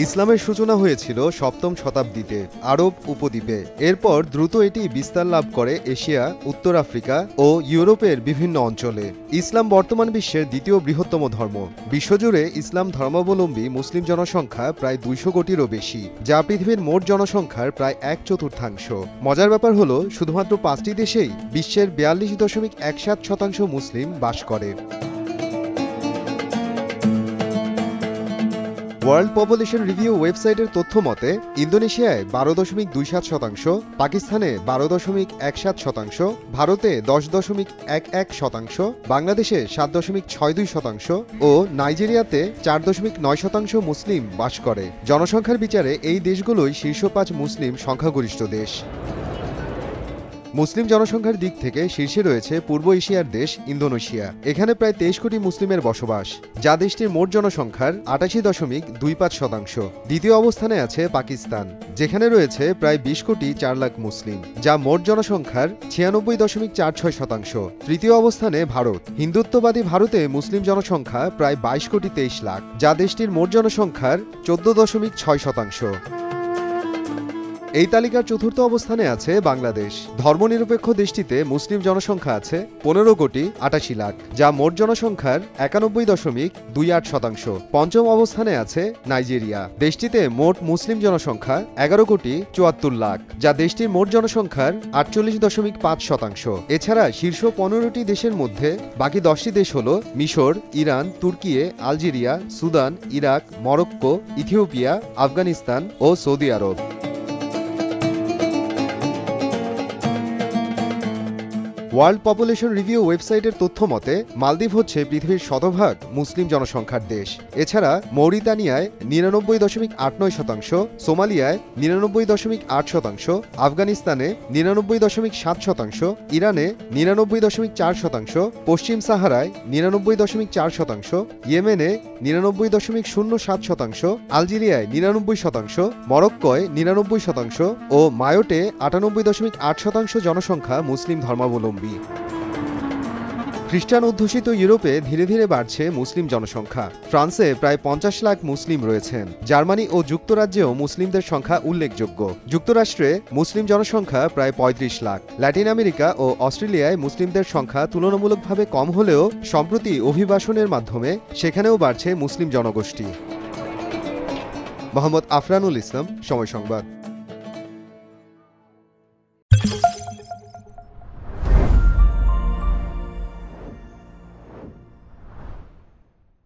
ইসলামের সূচনা হয়েছিল সপ্তম শতাব্দীতে আরব উপদ্বীপে। এরপর দ্রুত এটি বিস্তার লাভ করে এশিয়া, উত্তর আফ্রিকা ও ইউরোপের বিভিন্ন অঞ্চলে। ইসলাম বর্তমান বিশ্বের দ্বিতীয় বৃহত্তম ধর্ম। বিশ্বজুড়ে ইসলাম ধর্মাবলম্বী মুসলিম জনসংখ্যা প্রায় 200 কোটিরও বেশি, যা পৃথিবীর মোট জনসংখ্যার প্রায় 1/4। মজার ব্যাপার হলো, শুধুমাত্র 5টি দেশেই বিশ্বের 42.17% মুসলিম বাস করে। ওয়ার্ল্ড পপুলেশন রিভিউ ওয়েবসাইটের তথ্য মতে ইন্দোনেশিয়ায় 12.27%, পাকিস্তানে 12.17%, ভারতে 10.11%, বাংলাদেশে 7.62% ও নাইজেরিয়াতে 4.9% মুসলিম বাস করে। জনসংখ্যার বিচারে এই দেশগুলোই শীর্ষ 5 মুসলিম সংখ্যাগরিষ্ঠ দেশ। মুসলিম জনসংখ্যার দিক থেকে শীর্ষে রয়েছে পূর্ব এশিয়ার দেশ ইন্দোনেশিয়া। এখানে প্রায় 23 কোটি মুসলিমের বসবাস, যা দেশটির মোট জনসংখ্যার 88.25%। দ্বিতীয় অবস্থানে আছে পাকিস্তান, যেখানে রয়েছে প্রায় 20 কোটি 4 লাখ মুসলিম, যা মোট জনসংখ্যার 96.46%। তৃতীয় অবস্থানে ভারত। হিন্দুত্ববাদী ভারতে মুসলিম জনসংখ্যা প্রায় 22 কোটি 23 লাখ, যা দেশটির মোট জনসংখ্যার 14.6%। এই তালিকার চতুর্থ অবস্থানে আছে বাংলাদেশ। ধর্মনিরপেক্ষ দেশটিতে মুসলিম জনসংখ্যা আছে 15 কোটি 88 লাখ, যা মোট জনসংখ্যার 91.28%। পঞ্চম অবস্থানে আছে নাইজেরিয়া। দেশটিতে মোট মুসলিম জনসংখ্যা 11 কোটি 74 লাখ, যা দেশটির মোট জনসংখ্যার 48.5%। এছাড়া শীর্ষ 15টি দেশের মধ্যে বাকি 10টি দেশ হল মিশর, ইরান, তুর্কি, Algeria, Sudan, Iraq, Morocco, Ethiopia, Afghanistan ও সৌদি আরব। ওয়ার্ল্ড পপুলেশন রিভিউ ওয়েবসাইটের তথ্য মতে মালদ্বীপ হচ্ছে পৃথিবীর শতভাগ মুসলিম জনসংখ্যার দেশ। এছাড়া মৌরিতানিয়ায় 99.89%, সোমালিয়ায় 99.8%, আফগানিস্তানে 99.7%, ইরানে 99.4%, পশ্চিম সাহারায় 99.4%, ইয়েমেনে 99.07%, আলজেরিয়ায় 99%, মরক্কোয় 99% ও মায়োটে 98.8% জনসংখ্যা মুসলিম ধর্মাবলম্বী। খ্রিস্টান অধ্যুষিত ইউরোপে ধীরে ধীরে বাড়ছে মুসলিম জনসংখ্যা। ফ্রান্সে প্রায় 50 লাখ মুসলিম রয়েছেন। জার্মানি ও যুক্তরাজ্যেও মুসলিমদের সংখ্যা উল্লেখযোগ্য। যুক্তরাষ্ট্রে মুসলিম জনসংখ্যা প্রায় 35 লাখ। ল্যাটিন আমেরিকা ও অস্ট্রেলিয়ায় মুসলিমদের সংখ্যা তুলনামূলকভাবে কম হলেও সম্প্রতি অভিবাসনের মাধ্যমে সেখানেও বাড়ছে মুসলিম জনগোষ্ঠী। মোহাম্মদ আফরানুল ইসলাম, সময় সংবাদ।